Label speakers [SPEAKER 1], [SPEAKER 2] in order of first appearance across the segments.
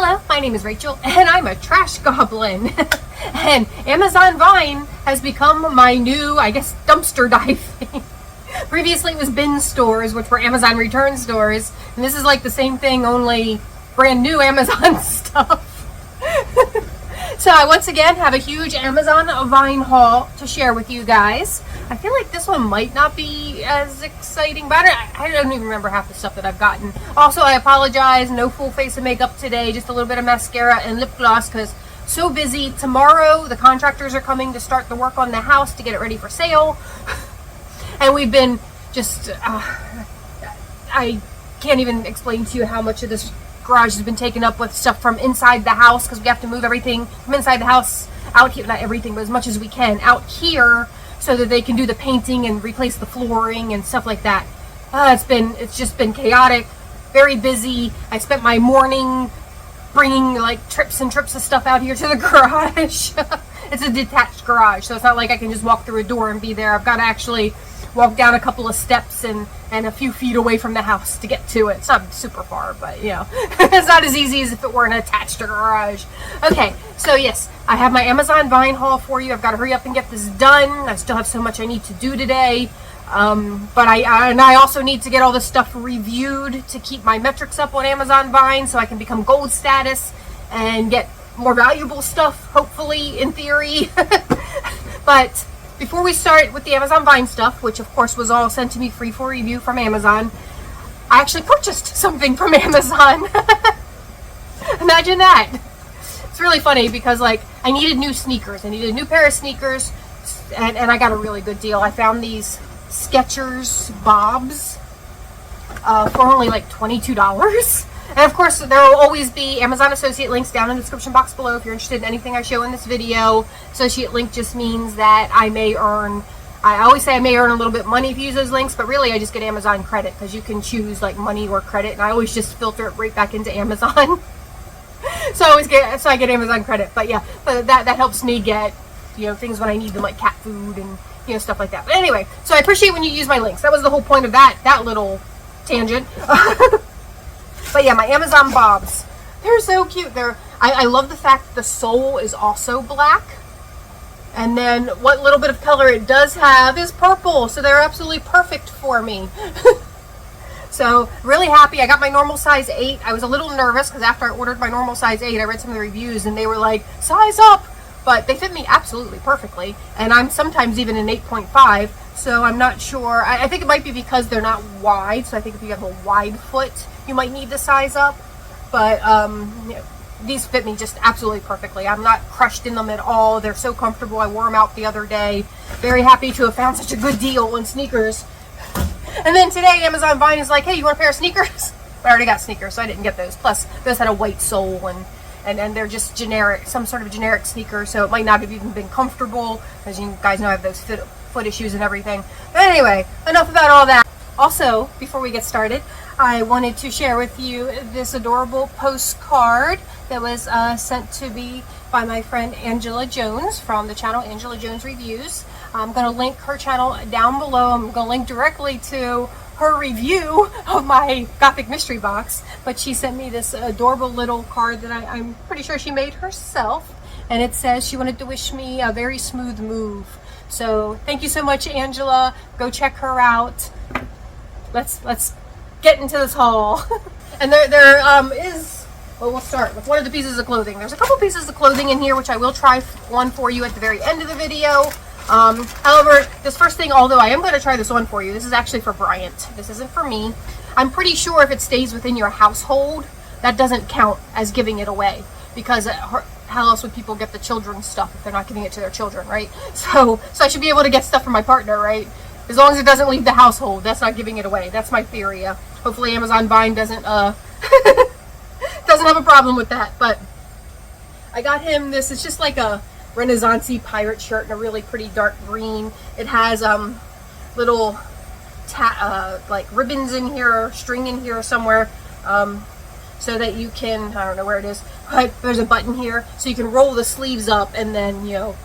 [SPEAKER 1] Hello, my name is Rachel, and I'm a trash goblin. And Amazon Vine has become my new, I guess, dumpster diving. Previously it was bin stores, which were Amazon return stores, and this is like the same thing, only brand new Amazon stuff. So I once again have a huge Amazon Vine haul to share with you guys. I feel like this one might not be as exciting, but I don't even remember half the stuff that I've gotten. Also, I apologize, no full face of makeup today, just a little bit of mascara and lip gloss because so busy. Tomorrow the contractors are coming to start the work on the house to get it ready for sale. And we've been just, I can't even explain to you how much of this garage has been taken up with stuff from inside the house because we have to move everything from inside the house out here, not everything, but as much as we can out here so that they can do the painting and replace the flooring and stuff like that. It's just been chaotic, very busy. I spent my morning bringing like trips and trips of stuff out here to the garage. It's a detached garage, so it's not like I can just walk through a door and be there. I've got to actually walk down a couple of steps and a few feet away from the house to get to it. It's not super far, but you know, it's not as easy as if it were an attached garage. Okay, so yes, I have my Amazon Vine haul for you. I've got to hurry up and get this done. I still have so much I need to do today. But I also need to get all this stuff reviewed to keep my metrics up on Amazon Vine so I can become gold status and get more valuable stuff, hopefully, in theory. But before we start with the Amazon Vine stuff, which of course was all sent to me free for review from Amazon, I actually purchased something from Amazon. Imagine that. It's really funny because like I needed new sneakers. I needed a new pair of sneakers and I got a really good deal. I found these Skechers Bobs for only like $22. And of course, there will always be Amazon associate links down in the description box below if you're interested in anything I show in this video. Associate link just means that I always say I may earn a little bit money if you use those links, but really I just get Amazon credit because you can choose like money or credit, and I always just filter it right back into Amazon. So I get Amazon credit. But yeah, but that helps me get, you know, things when I need them, like cat food and, you know, stuff like that. But anyway, so I appreciate when you use my links. That was the whole point of that little tangent. But yeah, my Amazon Bobs, they're so cute. I love the fact that the sole is also black. And then what little bit of color it does have is purple. So they're absolutely perfect for me. So really happy. I got my normal size 8. I was a little nervous because after I ordered my normal size 8, I read some of the reviews and they were like, size up. But they fit me absolutely perfectly. And I'm sometimes even an 8.5. So I'm not sure. I think it might be because they're not wide. So I think if you have a wide foot, you might need to size up. But you know, these fit me just absolutely perfectly. I'm not crushed in them at all. They're so comfortable. I wore them out the other day. Very happy to have found such a good deal on sneakers. And then today Amazon Vine is like, hey, you want a pair of sneakers? I already got sneakers, so I didn't get those. Plus, those had a white sole and they're just generic, some sort of generic sneaker, so it might not have even been comfortable, as you guys know I have those foot issues and everything. But anyway, enough about all that. Also, before we get started, I wanted to share with you this adorable postcard that was sent to me by my friend Angela Jones from the channel Angela Jones Reviews. I'm going to link her channel down below. I'm going to link directly to her review of my Gothic mystery box, but she sent me this adorable little card that I'm pretty sure she made herself, and it says she wanted to wish me a very smooth move. So thank you so much, Angela. Go check her out. Let's get into this haul. And there is, well, we'll start with one of the pieces of clothing. There's a couple pieces of clothing in here which I will try one for you at the very end of the video. However, this first thing, although I am going to try this one for you, this is actually for Bryant. This isn't for me. I'm pretty sure if it stays within your household, that doesn't count as giving it away, because how else would people get the children's stuff if they're not giving it to their children, right? So I should be able to get stuff from my partner, right? As long as it doesn't leave the household, that's not giving it away. That's my theory. Hopefully Amazon Vine doesn't doesn't have a problem with that. But I got him this. It's just like a Renaissance-y pirate shirt in a really pretty dark green. It has little like ribbons in here, or string in here somewhere, so that you can, I don't know where it is, but there's a button here so you can roll the sleeves up and then, you know,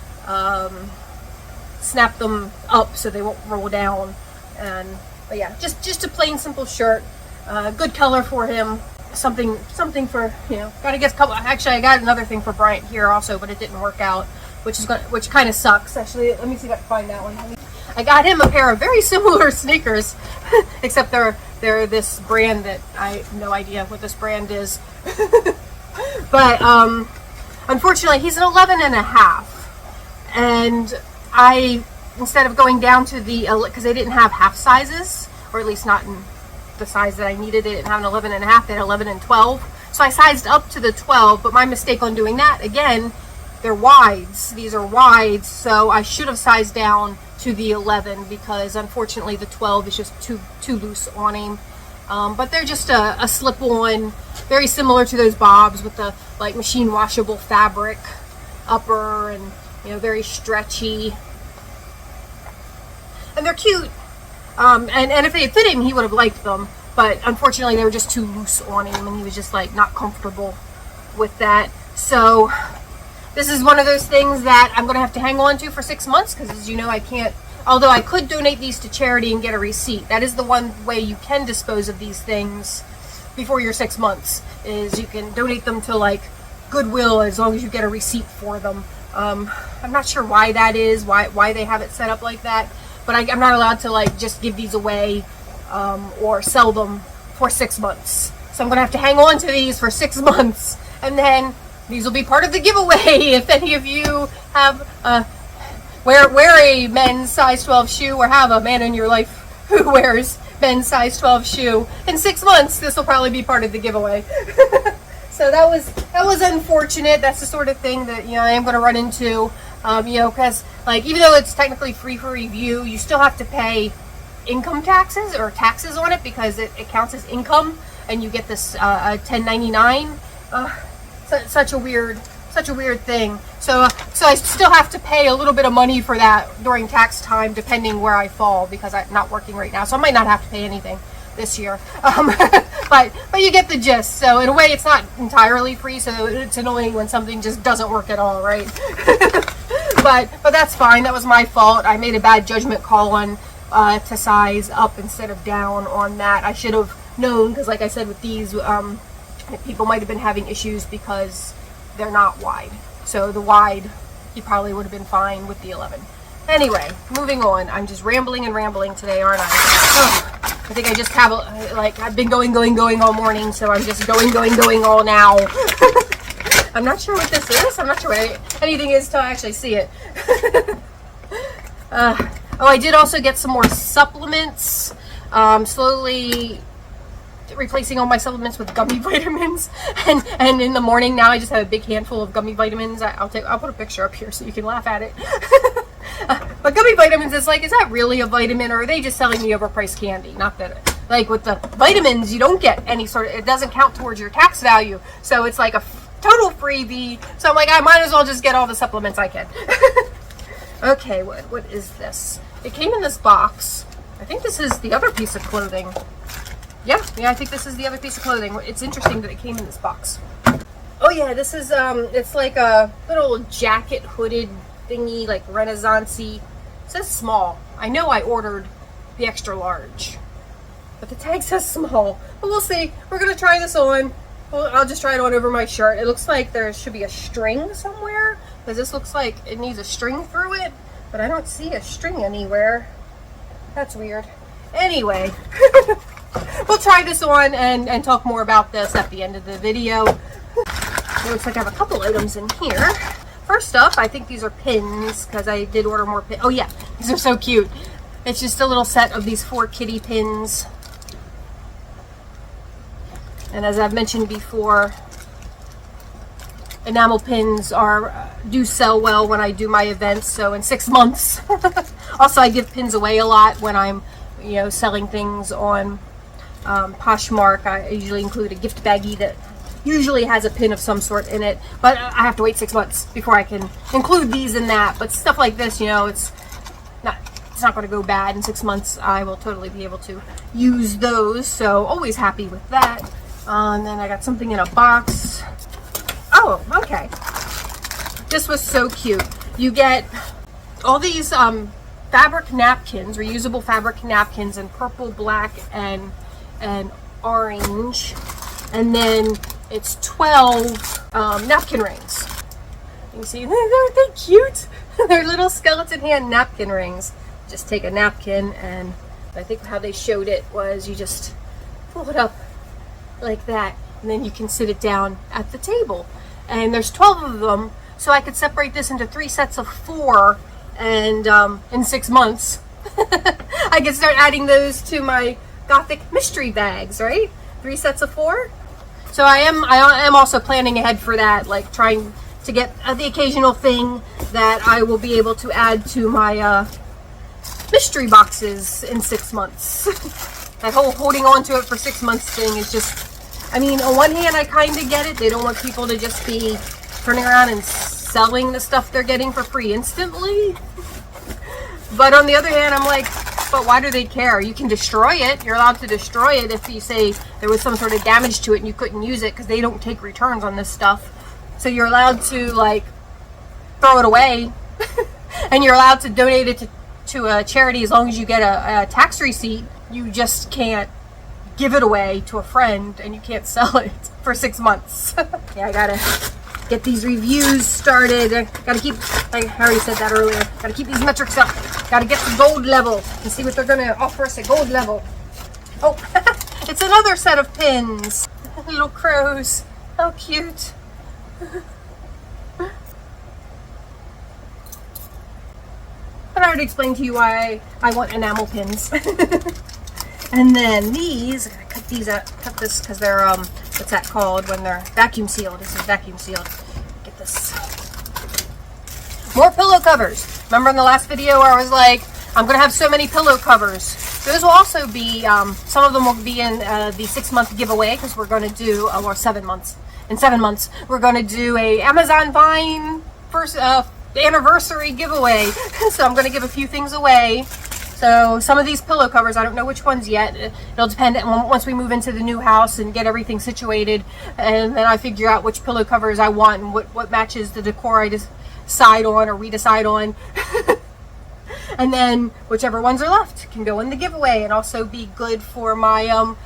[SPEAKER 1] snap them up so they won't roll down. But yeah, just a plain simple shirt. Good color for him. something for, you know, gotta get a couple. Actually, I got another thing for Bryant here also, but it didn't work out, which kind of sucks. Actually, let me see if I can find that one. I got him a pair of very similar sneakers, except they're this brand that I have no idea what this brand is. But unfortunately, he's an 11 and a half, and I, instead of going down to the, because they didn't have half sizes, or at least not in the size that I needed, they didn't have an 11 and a half, they had 11 and 12. So I sized up to the 12, but my mistake on doing that, again, they're wides. These are wides, so I should have sized down to the 11 because unfortunately the 12 is just too loose on him. But they're just a slip-on, very similar to those bobs with the like machine washable fabric upper, and you know, very stretchy. And they're cute. And if they had fit him, he would have liked them. But unfortunately, they were just too loose on him, and he was just like not comfortable with that. So this is one of those things that I'm going to have to hang on to for 6 months because, as you know, I can't. Although I could donate these to charity and get a receipt. That is the one way you can dispose of these things before your 6 months, is you can donate them to like Goodwill as long as you get a receipt for them. I'm not sure why that is, why they have it set up like that, but I'm not allowed to like just give these away or sell them for 6 months. So I'm gonna have to hang on to these for 6 months, and then these will be part of the giveaway if any of you have wear a men's size 12 shoe, or have a man in your life who wears men's size 12 shoe. In 6 months, this will probably be part of the giveaway. So that was unfortunate. That's the sort of thing that, you know, I am going to run into. You know, because like, even though it's technically free for review, you still have to pay income taxes or taxes on it because it counts as income, and you get this 1099. Such a weird thing. So I still have to pay a little bit of money for that during tax time, depending where I fall, because I'm not working right now. So I might not have to pay anything this year. But you get the gist. So in a way, it's not entirely free. So it's annoying when something just doesn't work at all, right? but that's fine. That was my fault. I made a bad judgment call on to size up instead of down on that. I should have known, because like I said, with these, people might have been having issues because they're not wide. So the wide, you probably would have been fine with the 11. Anyway, moving on. I'm just rambling today, aren't I? Oh, I think I just have, like, I've been going all morning, so I'm just going all now. I'm not sure what this is. I'm not sure what anything is till I actually see it. Oh, I did also get some more supplements. Slowly replacing all my supplements with gummy vitamins, and in the morning now I just have a big handful of gummy vitamins. I'll put a picture up here so you can laugh at it. But gummy vitamins, is that really a vitamin, or are they just selling me overpriced candy? Not that, like, with the vitamins you don't get any sort of, it doesn't count towards your tax value, so it's like a total freebie. So I'm like, I might as well just get all the supplements I can. Okay, what is this? It came in this box. I think this is the other piece of clothing. Yeah, I think this is the other piece of clothing. It's interesting that it came in this box. Oh yeah, this is, it's like a little jacket hooded thingy, like Renaissance-y. It says small. I know I ordered the extra large, but the tag says small. But we'll see. We're going to try this on. Well, I'll just try it on over my shirt. It looks like there should be a string somewhere, because this looks like it needs a string through it, but I don't see a string anywhere. That's weird. Anyway. We'll try this on and talk more about this at the end of the video. It looks like I have a couple items in here. First up, I think these are pins, because I did order more pins. Oh yeah, these are so cute. It's just a little set of these 4 kitty pins. And as I've mentioned before, enamel pins do sell well when I do my events. So in 6 months, also I give pins away a lot when I'm, you know, selling things on Poshmark. I usually include a gift baggie that usually has a pin of some sort in it, but I have to wait 6 months before I can include these in that. But stuff like this, you know, it's not going to go bad. In 6 months I will totally be able to use those, so always happy with that. And then I got something in a box. Oh, okay, this was so cute. You get all these fabric napkins, reusable fabric napkins in purple, black, and orange. And then it's 12 napkin rings. You see, aren't they cute? They're little skeleton hand napkin rings. Just take a napkin, and I think how they showed it was you just pull it up like that, and then you can sit it down at the table. And there's 12 of them, so I could separate this into 3 sets of 4, and in 6 months I could start adding those to my Gothic mystery bags, right? 3 sets of 4. So I am also planning ahead for that, like trying to get the occasional thing that I will be able to add to my mystery boxes in 6 months. That whole holding on to it for 6 months thing is just, I mean, on one hand I kind of get it. They don't want people to just be turning around and selling the stuff they're getting for free instantly. But on the other hand, I'm like, but why do they care? You can destroy it. You're allowed to destroy it if you say there was some sort of damage to it and you couldn't use it, because they don't take returns on this stuff. So you're allowed to, like, throw it away. And you're allowed to donate it to a charity as long as you get a tax receipt. You just can't give it away to a friend, and you can't sell it for 6 months. Yeah, I gotta get these reviews started. I gotta keep, I already said that earlier, gotta keep these metrics up. Gotta get to gold level and see what they're gonna offer us at gold level. Oh, it's another set of pins. Little crows. How cute. But I already explained to you why I want enamel pins. And then these, I gotta cut these out, cut this because they're, what's that called when they're vacuum sealed? This is vacuum sealed. Get this. More pillow covers. Remember in the last video where I was like, I'm gonna have so many pillow covers. Those will also be, some of them will be in the 6-month giveaway, because we're gonna do, or 7 months. In 7 months, we're gonna do a Amazon Vine first anniversary giveaway. So I'm gonna give a few things away. So some of these pillow covers, I don't know which ones yet. It'll depend once we move into the new house and get everything situated, and then I figure out which pillow covers I want and what matches the decor I decide on, or we decide on. And then whichever ones are left can go in the giveaway and also be good for my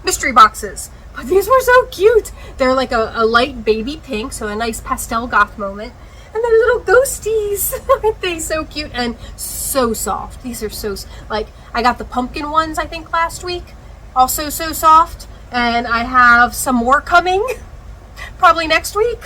[SPEAKER 1] mystery boxes. But these were so cute. They're like a light baby pink, so a nice pastel goth moment. And they're little ghosties. Aren't they so cute and so soft? These are so, like, I got the pumpkin ones, I think, last week. Also so soft. And I have some more coming, probably next week.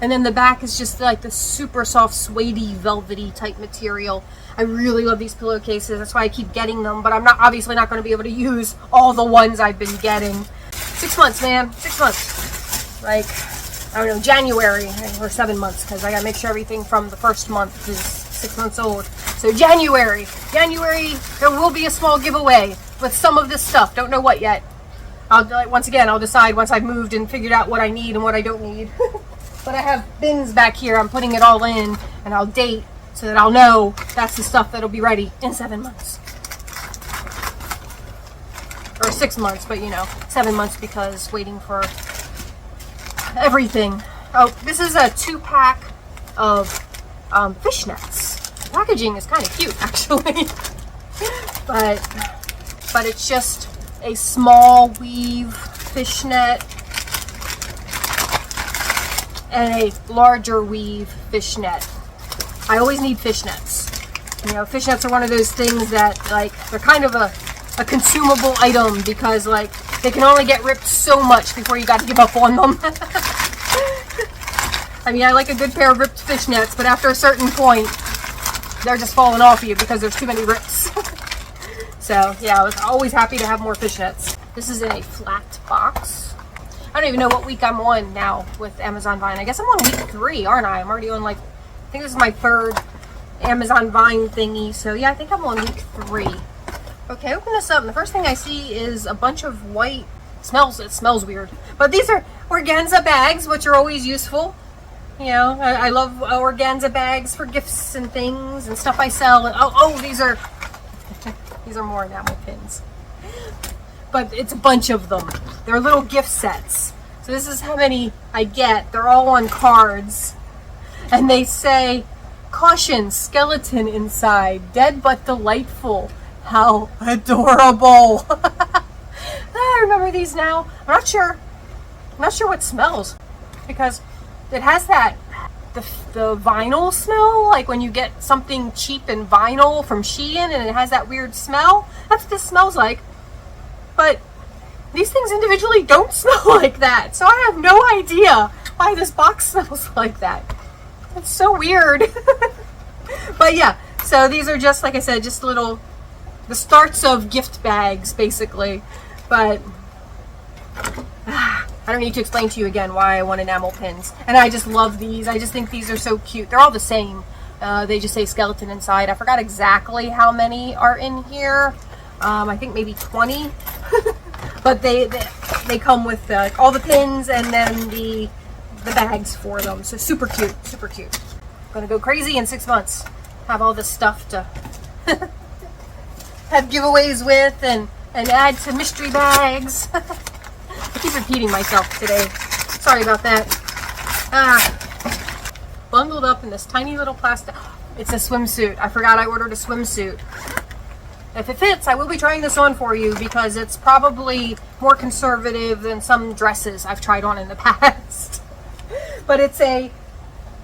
[SPEAKER 1] And then the back is just like the super soft, suede-y, velvety type material. I really love these pillowcases. That's why I keep getting them. But I'm obviously not going to be able to use all the ones I've been getting. 6 months, man. 6 months. Like, I don't know, January, or 7 months, because I gotta make sure everything from the first month is 6 months old. So January, there will be a small giveaway with some of this stuff. Don't know what yet. Once again, I'll decide once I've moved and figured out what I need and what I don't need. But I have bins back here. I'm putting it all in, and I'll date so that I'll know that's the stuff that'll be ready in 7 months. Or 6 months, but 7 months because waiting for everything. Oh, this is a 2-pack of fishnets. The packaging is kind of cute, actually. but it's just a small weave fishnet and a larger weave fishnet. I always need fishnets. Fishnets are one of those things that, like, they're kind of a consumable item, because, like, they can only get ripped so much before you got to give up on them. I mean, I like a good pair of ripped fishnets, but after a certain point, they're just falling off of you because there's too many rips. So, yeah, I was always happy to have more fishnets. This is in a flat box. I don't even know what week I'm on now with Amazon Vine. I guess I'm on week 3, aren't I? I'm already on, like, I think this is my 3rd Amazon Vine thingy. So, yeah, I think I'm on week 3. Okay, open this up, and the first thing I see is a bunch of white, it smells weird, but these are organza bags, which are always useful. I love organza bags for gifts and things and stuff I sell. And oh, these are more enamel pins, but it's a bunch of them. They're little gift sets. So this is how many I get. They're all on cards, and they say, "Caution, skeleton inside, dead but delightful." How adorable. I remember these now. I'm not sure what smells, because it has that the vinyl smell, like when you get something cheap in vinyl from Shein and it has that weird smell. That's what this smells like. But these things individually don't smell like that, so I have no idea why this box smells like that. It's so weird. But yeah, so these are just, like I said, just the starts of gift bags, basically. But I don't need to explain to you again why I want enamel pins. And I just love these. I just think these are so cute. They're all the same. They just say skeleton inside. I forgot exactly how many are in here. I think maybe 20. But they come with all the pins and then the bags for them. So super cute, super cute. I'm gonna go crazy in 6 months. Have all this stuff to have giveaways with and add to mystery bags. I keep repeating myself today. Sorry about that. Bundled up in this tiny little plastic. It's a swimsuit. I forgot I ordered a swimsuit. If it fits, I will be trying this on for you because it's probably more conservative than some dresses I've tried on in the past. But it's a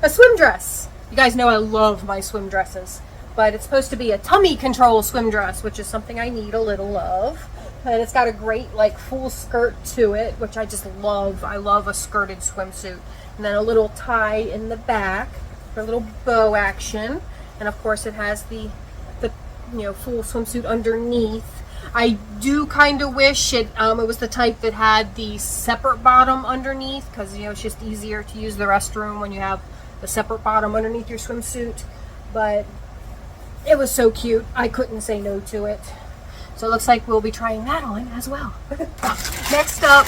[SPEAKER 1] swim dress. You guys know I love my swim dresses. But it's supposed to be a tummy control swim dress, which is something I need a little of. And it's got a great like full skirt to it, which I just love. I love a skirted swimsuit. And then a little tie in the back for a little bow action. And of course it has the full swimsuit underneath. I do kind of wish it was the type that had the separate bottom underneath, because it's just easier to use the restroom when you have the separate bottom underneath your swimsuit. But it was so cute, I couldn't say no to it. So it looks like we'll be trying that on as well. Next up,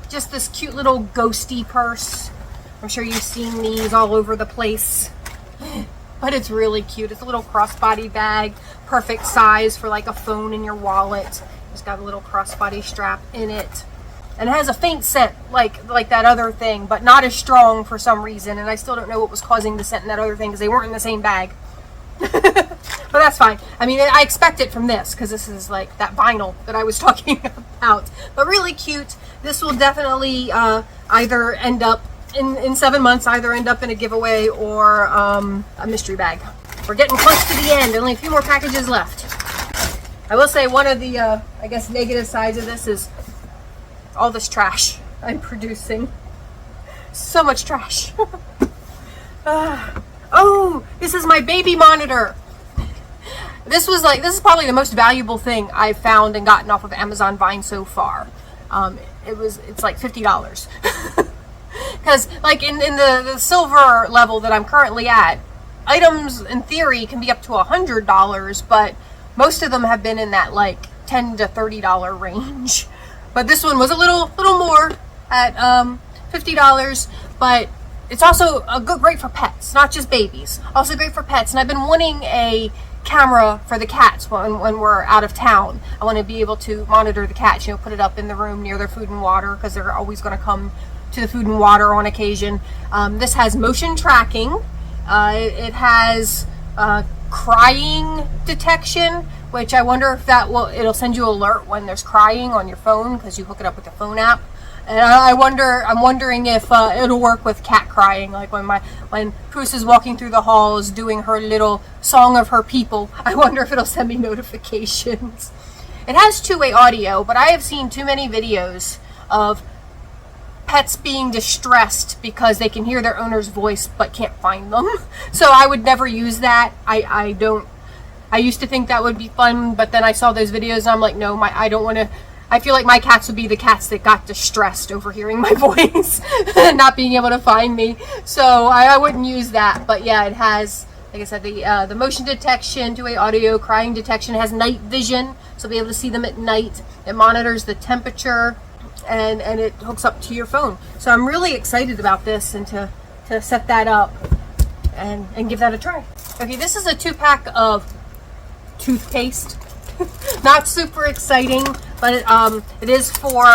[SPEAKER 1] just this cute little ghosty purse. I'm sure you've seen these all over the place. But it's really cute. It's a little crossbody bag, perfect size for like a phone in your wallet. It's got a little crossbody strap in it. And it has a faint scent like that other thing, but not as strong for some reason. And I still don't know what was causing the scent in that other thing because they weren't in the same bag. But that's fine. I mean, I expect it from this because this is like that vinyl that I was talking about. But really cute. This will definitely either end up in 7 months, either end up in a giveaway or a mystery bag. We're getting close to the end. Only a few more packages left. I will say one of the, I guess, negative sides of this is all this trash I'm producing. So much trash. Oh, this is my baby monitor. This is probably the most valuable thing I've found and gotten off of Amazon Vine so far. It's like $50. Because like in the silver level that I'm currently at, items in theory can be up to $100, but most of them have been in that like $10 to $30 range. But this one was a little more at $50, but it's also great for pets, not just babies. Also great for pets. And I've been wanting a camera for the cats when we're out of town. I want to be able to monitor the cats, put it up in the room near their food and water because they're always going to come to the food and water on occasion. This has motion tracking. It has crying detection, which I wonder if it'll send you an alert when there's crying on your phone because you hook it up with the phone app. And I'm wondering if it'll work with cat crying, like when Puss is walking through the halls doing her little song of her people. I wonder if it'll send me notifications. It has two-way audio, but I have seen too many videos of pets being distressed because they can hear their owner's voice but can't find them. So I would never use that. I used to think that would be fun, but then I saw those videos and I'm like, no, I don't want to. I feel like my cats would be the cats that got distressed over hearing my voice and not being able to find me. So I wouldn't use that. But yeah, it has, like I said, the motion detection, two-way audio, crying detection. It has night vision, so be able to see them at night. It monitors the temperature, and it hooks up to your phone. So I'm really excited about this and to set that up and give that a try. Okay, this is a 2-pack of toothpaste. Not super exciting, but it is for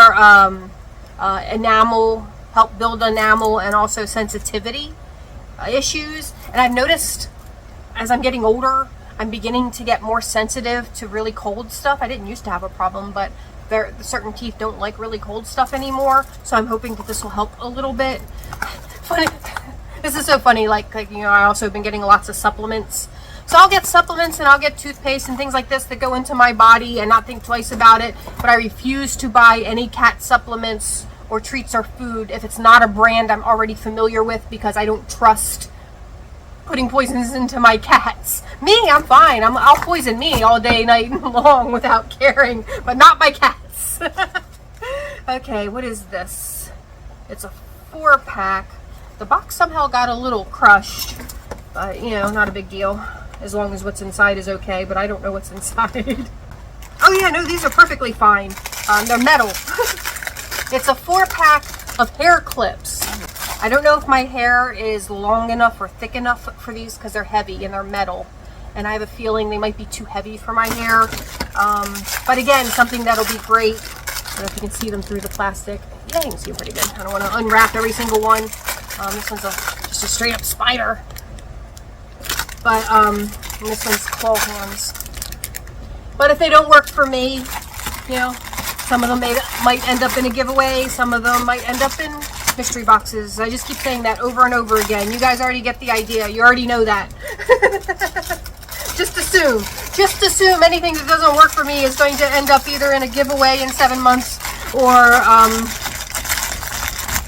[SPEAKER 1] enamel, help build enamel, and also sensitivity issues. And I've noticed as I'm getting older, I'm beginning to get more sensitive to really cold stuff. I didn't used to have a problem, but certain teeth don't like really cold stuff anymore. So I'm hoping that this will help a little bit. Funny, this is so funny. Like you know, I also been getting lots of supplements. So I'll get supplements and I'll get toothpaste and things like this that go into my body and not think twice about it. But I refuse to buy any cat supplements or treats or food if it's not a brand I'm already familiar with, because I don't trust putting poisons into my cats. Me, I'm fine. I'll poison me all day, night long without caring, but not my cats. Okay, what is this? It's a 4-pack. The box somehow got a little crushed, but you know, not a big deal. As long as what's inside is okay, but I don't know what's inside. Oh yeah, no, these are perfectly fine. They're metal. It's a 4-pack of hair clips. I don't know if my hair is long enough or thick enough for these because they're heavy and they're metal. And I have a feeling they might be too heavy for my hair. But again, something that'll be great. I don't know if you can see them through the plastic. Yeah, you can see them pretty good. I don't want to unwrap every single one. This one's just a straight up spider. But this one's claw hands. But if they don't work for me, you know, some of them might end up in a giveaway. Some of them might end up in mystery boxes. I just keep saying that over and over again. You guys already get the idea. You already know that. Just assume anything that doesn't work for me is going to end up either in a giveaway in 7 months or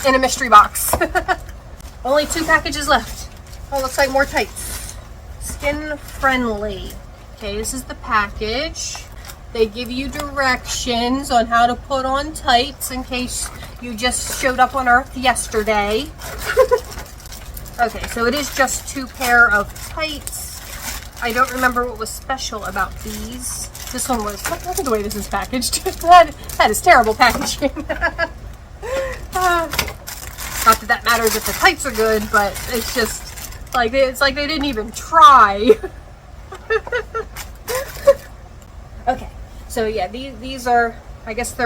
[SPEAKER 1] in a mystery box. Only 2 packages left. Oh, looks like more tights. Skin friendly. Okay, this is the package. They give you directions on how to put on tights in case you just showed up on Earth yesterday. Okay, so it is just 2 pair of tights. I don't remember what was special about these. This one was, look at the way this is packaged. That is terrible packaging. Not that matters if the tights are good, but it's just like, it's like they didn't even try. Okay, so yeah, these are, I guess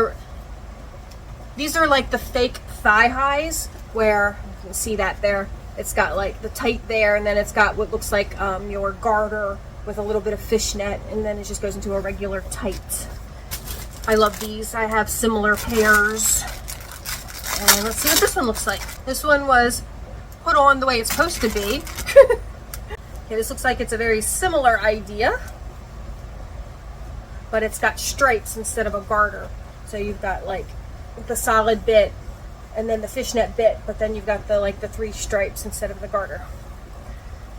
[SPEAKER 1] these are like the fake thigh highs, where you can see that there. It's got like the tight there, and then it's got what looks like your garter with a little bit of fishnet, and then it just goes into a regular tight. I love these. I have similar pairs. And let's see what this one looks like. This one was put on the way it's supposed to be. Okay, this looks like it's a very similar idea, but it's got stripes instead of a garter. So you've got like the solid bit and then the fishnet bit, but then you've got the 3 stripes instead of the garter.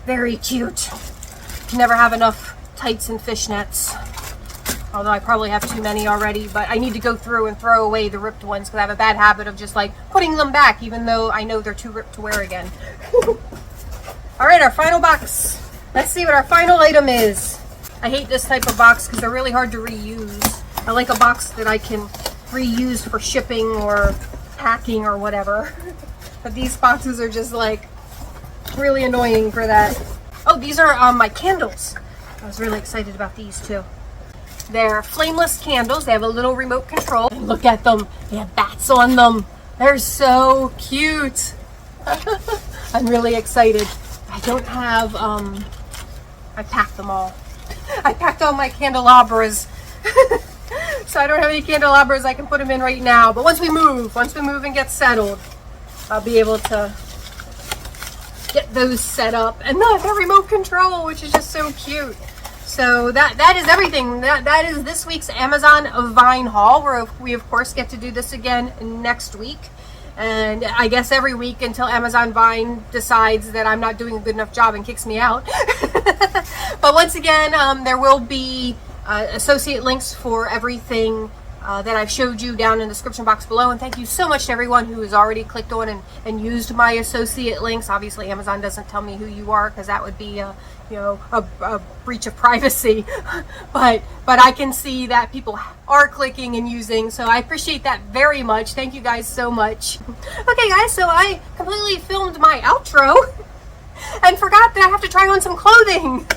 [SPEAKER 1] Very cute. You never have enough tights and fishnets. Although I probably have too many already, but I need to go through and throw away the ripped ones because I have a bad habit of just like putting them back even though I know they're too ripped to wear again. All right, our final box. Let's see what our final item is. I hate this type of box because they're really hard to reuse. I like a box that I can reuse for shipping or packing or whatever. But these boxes are just like really annoying for that. Oh, these are my candles. I was really excited about these too. They're flameless candles. They have a little remote control. And look at them. They have bats on them. They're so cute. I'm really excited. I don't have, I packed them all. I packed all my candelabras. So I don't have any candelabras I can put them in right now. But once we move and get settled, I'll be able to get those set up. And the remote control, which is just so cute. So that is everything. That is this week's Amazon Vine haul, where we of course get to do this again next week. And I guess every week until Amazon Vine decides that I'm not doing a good enough job and kicks me out. But once again, there will be associate links for everything that I've showed you down in the description box below. And thank you so much to everyone who has already clicked on and used my associate links. Obviously, Amazon doesn't tell me who you are because that would be a breach of privacy. but I can see that people are clicking and using, so I appreciate that very much. Thank you guys so much. Okay guys, so I completely filmed my outro and forgot that I have to try on some clothing.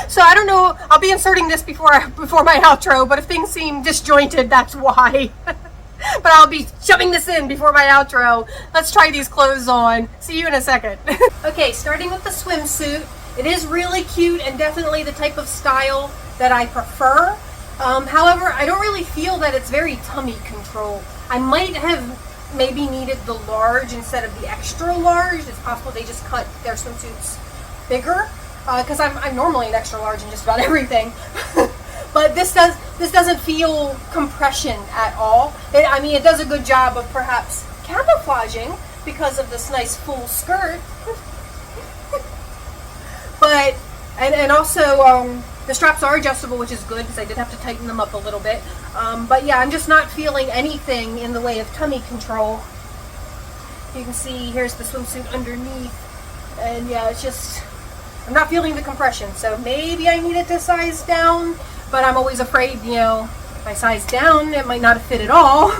[SPEAKER 1] So I don't know, I'll be inserting this before my outro, but if things seem disjointed, that's why. But I'll be shoving this in before my outro. Let's try these clothes on. See you in a second. Okay, starting with the swimsuit. It is really cute and definitely the type of style that I prefer. However, I don't really feel that it's very tummy control. I might have maybe needed the large instead of the extra large. It's possible they just cut their swimsuits bigger, because I'm normally an extra large in just about everything. But this doesn't feel compression at all. I mean, it does a good job of perhaps camouflaging because of this nice full skirt. But and also the straps are adjustable, which is good because I did have to tighten them up a little bit. But yeah, I'm just not feeling anything in the way of tummy control. You can see here's the swimsuit underneath, and yeah, it's just, I'm not feeling the compression. So maybe I needed to size down, but I'm always afraid, you know, if I size down, it might not have fit at all.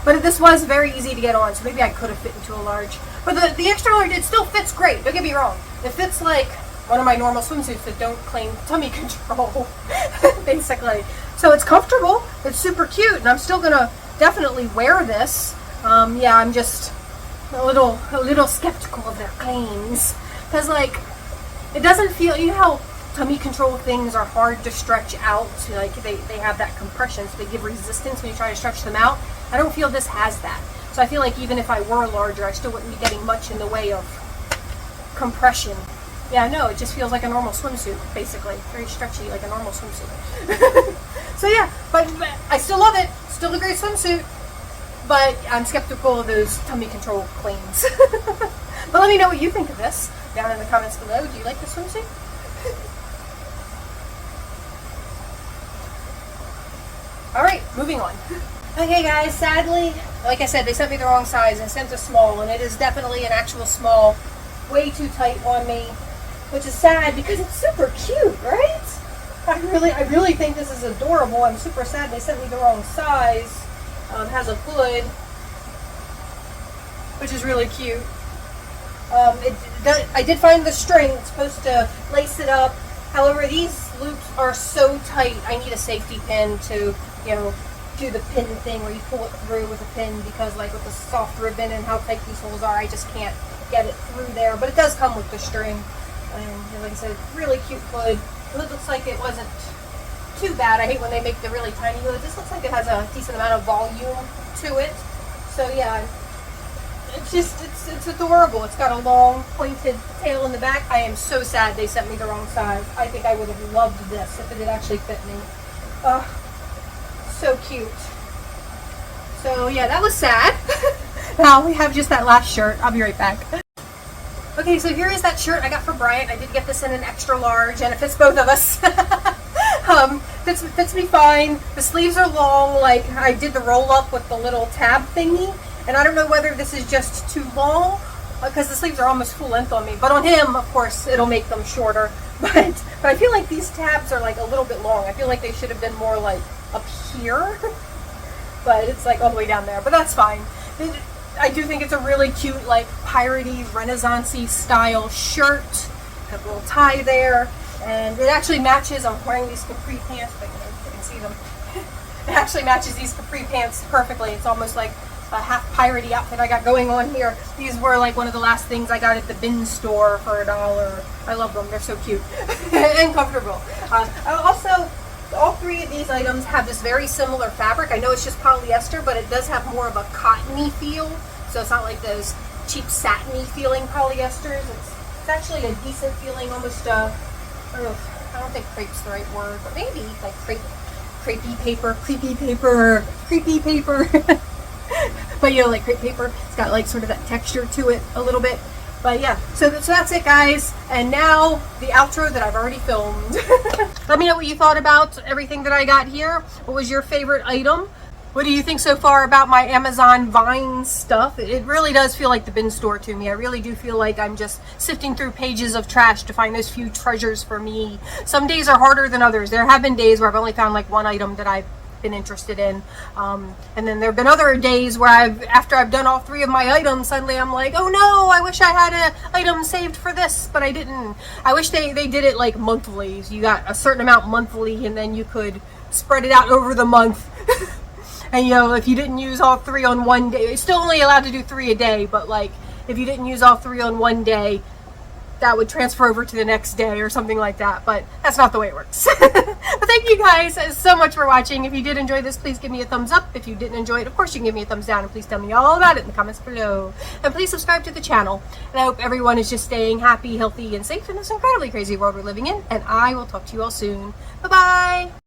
[SPEAKER 1] But this was very easy to get on, so maybe I could have fit into a large. But the extra large, it still fits great, don't get me wrong. It fits like one of my normal swimsuits that don't claim tummy control, basically. So it's comfortable, it's super cute, and I'm still gonna definitely wear this. Yeah, I'm just a little skeptical of their claims, because like, it doesn't feel, you know how tummy control things are hard to stretch out, so like they have that compression, so they give resistance when you try to stretch them out. I don't feel this has that. So I feel like even if I were larger, I still wouldn't be getting much in the way of compression. Yeah, no, it just feels like a normal swimsuit, basically. Very stretchy, like a normal swimsuit. So yeah, but I still love it. Still a great swimsuit. But I'm skeptical of those tummy control claims. But let me know what you think of this down in the comments below. Do you like the swimsuit? Alright, moving on. Okay guys, sadly, like I said, they sent me the wrong size. I sent a small, and it is definitely an actual small. Way too tight on me, which is sad because it's super cute, right? I really think this is adorable. I'm super sad they sent me the wrong size. Has a hood, which is really cute. I did find the string. It's supposed to lace it up. However, these loops are so tight. I need a safety pin to, you know, do the pin thing where you pull it through with a pin, because like with the soft ribbon and how tight these holes are, I just can't get it through there. But it does come with the string, and like I said, really cute hood. The hood looks like it wasn't too bad. I hate when they make the really tiny hood. This looks like it has a decent amount of volume to it. So yeah, it's just, it's adorable. It's got a long pointed tail in the back. I am so sad they sent me the wrong size. I think I would have loved this if it had actually fit me. So cute. So yeah, that was sad. Now we have just that last shirt. I'll be right back. Okay, so here is that shirt I got for Bryant. I did get this in an extra large, and it fits both of us. Fits me fine. The sleeves are long. Like, I did the roll up with the little tab thingy, and I don't know whether this is just too long, because the sleeves are almost full length on me. But on him, of course, it'll make them shorter. But I feel like these tabs are like a little bit long. I feel like they should have been more like up here. But it's like all the way down there. But that's fine. I do think it's a really cute, like, piratey, renaissance-y style shirt. Have a little tie there. And it actually matches, I'm wearing these capri pants, but you can see them. It actually matches these capri pants perfectly. It's almost like a half piratey outfit I got going on here. These were like one of the last things I got at the bin store for $1. I love them. They're so cute and comfortable. Also, all three of these items have this very similar fabric. I know it's just polyester, but it does have more of a cottony feel. So it's not like those cheap satiny feeling polyesters. It's actually a decent feeling, almost I don't think crepe's the right word, but maybe like crepey paper, creepy paper, creepy paper. But you know, like crepe paper, it's got like sort of that texture to it a little bit. But yeah, so that's it, guys. And now the outro that I've already filmed. Let me know what you thought about everything that I got here. What was your favorite item? What do you think so far about my Amazon Vine stuff? It really does feel like the bin store to me. I really do feel like I'm just sifting through pages of trash to find those few treasures for me. Some days are harder than others. There have been days where I've only found like one item that I've been interested in, and then there have been other days where after I've done all three of my items, suddenly I'm like, oh no, I wish I had an item saved for this, but I didn't. I wish they did it like monthly. So you got a certain amount monthly, and then you could spread it out over the month. And you know, if you didn't use all three on one day, you're still only allowed to do 3 a day, but like if you didn't use all 3 on one day, that would transfer over to the next day or something like that, but that's not the way it works. But thank you guys so much for watching. If you did enjoy this, please give me a thumbs up. If you didn't enjoy it, of course you can give me a thumbs down, and please tell me all about it in the comments below. And please subscribe to the channel. And I hope everyone is just staying happy, healthy, and safe in this incredibly crazy world we're living in, and I will talk to you all soon. Bye bye.